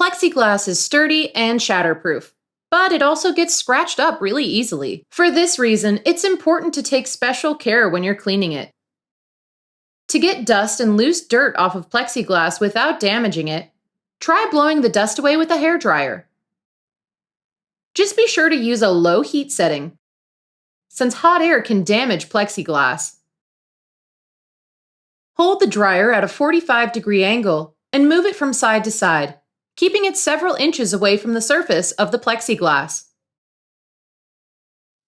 Plexiglass is sturdy and shatterproof, but it also gets scratched up really easily. For this reason, it's important to take special care when you're cleaning it. To get dust and loose dirt off of plexiglass without damaging it, try blowing the dust away with a hairdryer. Just be sure to use a low heat setting, since hot air can damage plexiglass. Hold the dryer at a 45-degree angle and move it from side to side, keeping it several inches away from the surface of the plexiglass.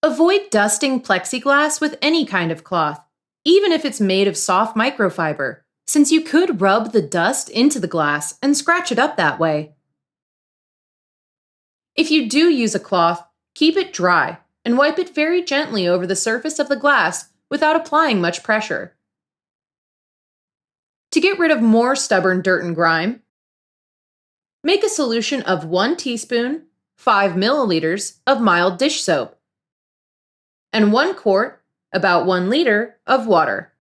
Avoid dusting plexiglass with any kind of cloth, even if it's made of soft microfiber, since you could rub the dust into the glass and scratch it up that way. If you do use a cloth, keep it dry and wipe it very gently over the surface of the glass without applying much pressure. To get rid of more stubborn dirt and grime, make a solution of 1 teaspoon, 5 milliliters of mild dish soap, and 1 quart, about 1 liter, of water.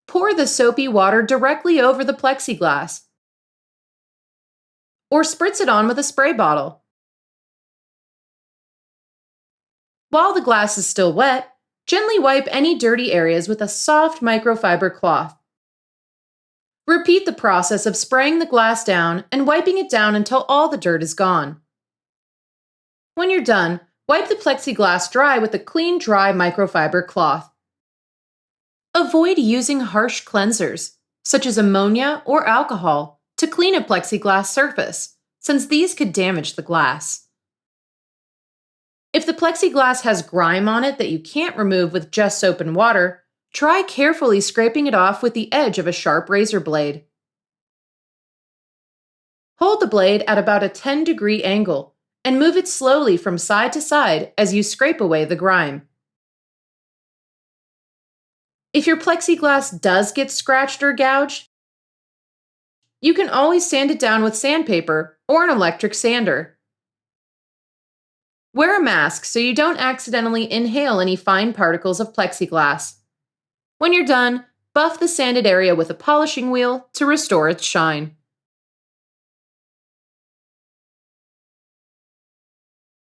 Pour the soapy water directly over the plexiglass, or spritz it on with a spray bottle. While the glass is still wet, gently wipe any dirty areas with a soft microfiber cloth. Repeat the process of spraying the glass down and wiping it down until all the dirt is gone. When you're done, wipe the plexiglass dry with a clean, dry microfiber cloth. Avoid using harsh cleansers, such as ammonia or alcohol, to clean a plexiglass surface, since these could damage the glass. If the plexiglass has grime on it that you can't remove with just soap and water, try carefully scraping it off with the edge of a sharp razor blade. Hold the blade at about a 10-degree angle and move it slowly from side to side as you scrape away the grime. If your plexiglass does get scratched or gouged, you can always sand it down with sandpaper or an electric sander. Wear a mask so you don't accidentally inhale any fine particles of plexiglass. When you're done, buff the sanded area with a polishing wheel to restore its shine.